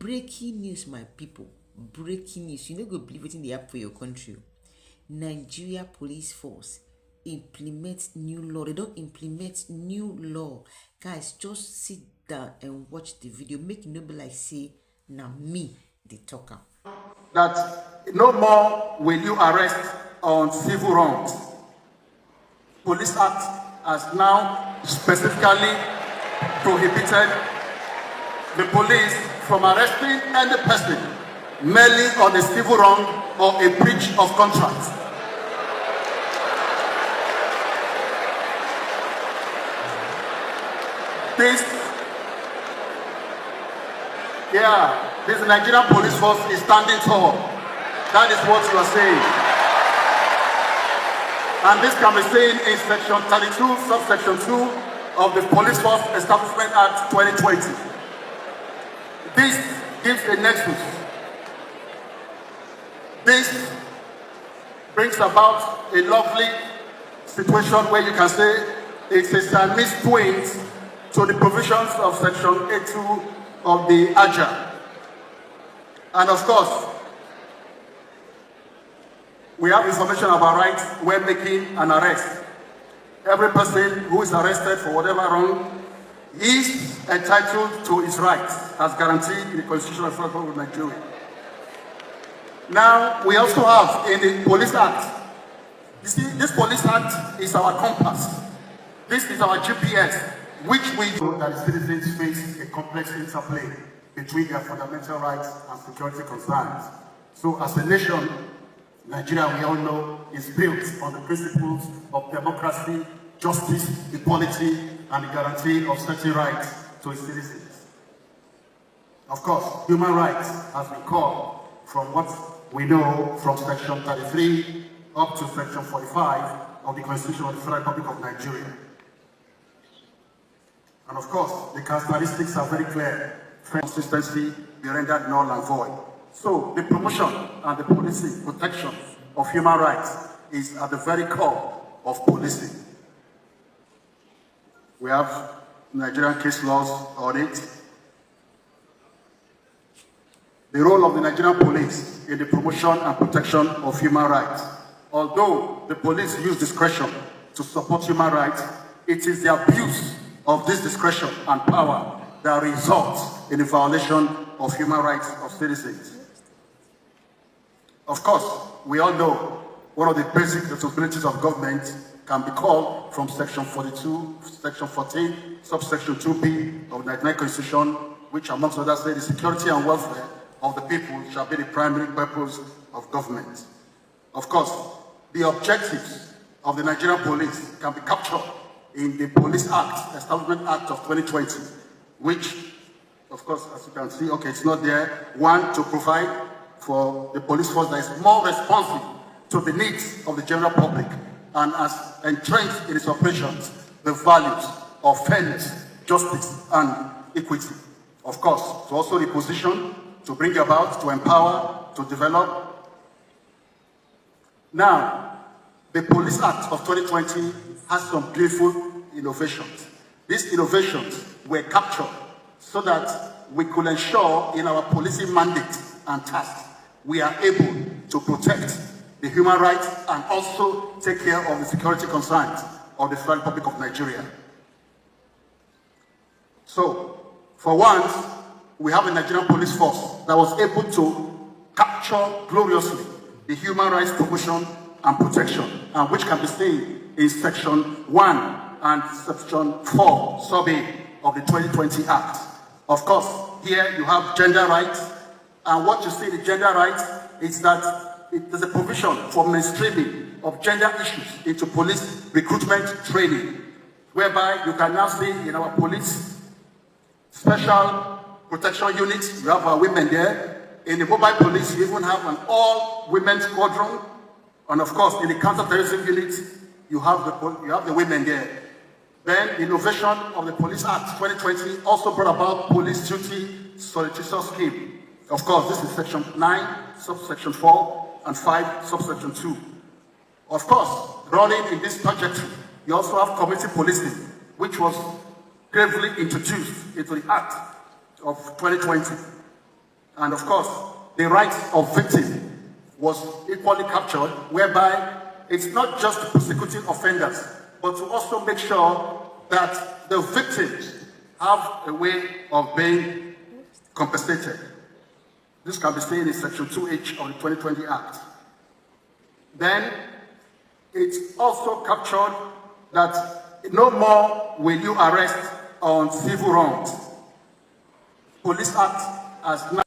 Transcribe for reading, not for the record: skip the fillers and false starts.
Breaking news, my people. Breaking news. You no go believe wetin dey happen for your country. Nigeria Police Force implement new law. They don't implement new law. Guys, just sit down and watch the video. Make e no be like say na me dey talk am. That no more will you arrest on civil wrongs. Police Act has now specifically prohibited the police from arresting any person merely on a civil wrong or a breach of contract. This Nigerian police force is standing tall. That is what you are saying. And this can be seen in section 32, subsection 2 of the Police Force Establishment Act 2020. This gives a nexus. This brings about a lovely situation where you can say it's a Siamese twins to the provisions of section 82 of the AJA. And of course, we have information about rights when making an arrest. Every person who is arrested for whatever wrong is entitled to his rights as guaranteed in the Constitution of the Republic of Nigeria. Now, we also have in the Police Act, you see, this Police Act is our compass. This is our GPS, which we know that citizens face a complex interplay between their fundamental rights and security concerns. So as a nation, Nigeria, we all know, is built on the principles of democracy, justice, equality, and the guarantee of certain rights to its citizens. Of course, human rights has been called from what we know from section 33 up to section 45 of the Constitution of the Federal Republic of Nigeria. And of course, the characteristics are very clear. Consistency be rendered null and void. So the promotion and the policing, protection of human rights is at the very core of policing. We have Nigerian case laws on it. The role of the Nigerian police in the promotion and protection of human rights. Although the police use discretion to support human rights, it is the abuse of this discretion and power that results in the violation of human rights of citizens. Of course, we all know one of the basic responsibilities of government can be called from section 42, section 14, subsection 2b of the Nigerian Constitution, which amongst others say the security and welfare of the people shall be the primary purpose of government. Of course, the objectives of the Nigerian police can be captured in the Police Act, Establishment Act of 2020, which, of course, as you can see, okay, it's not there. One, to provide for the police force that is more responsive to the needs of the general public and as entrenched in its operations, the values of fairness, justice, and equity. Of course, to also reposition, to bring about, to empower, to develop. Now, the Police Act of 2020 has some beautiful innovations. These innovations were captured so that we could ensure in our policing mandate and tasks we are able to protect the human rights and also take care of the security concerns of the Federal Republic of Nigeria. So, for once, we have a Nigerian police force that was able to capture gloriously the human rights promotion and protection, and which can be seen in section 1 and section 4, sub-A of the 2020 Act. Of course, here you have gender rights, and what you see in the gender rights is that there's a provision for mainstreaming of gender issues into police recruitment training, whereby you can now see in our police special protection units, you have our women there. In the mobile police, you even have an all-women squadron. And of course, in the counter-terrorism units, you have the women there. Then, the innovation of the Police Act 2020 also brought about police duty solicitation scheme. Of course, this is section 9, subsection 4, and 5, subsection 2. Of course, rolling in this trajectory, you also have community policing, which was gravely introduced into the Act of 2020. And of course, the rights of victims was equally captured, whereby it's not just prosecuting offenders, but to also make sure that the victims have a way of being compensated. This can be seen in Section 2H of the 2020 Act. Then, it's also captured that no more will you arrest on civil wrongs. Police Act has now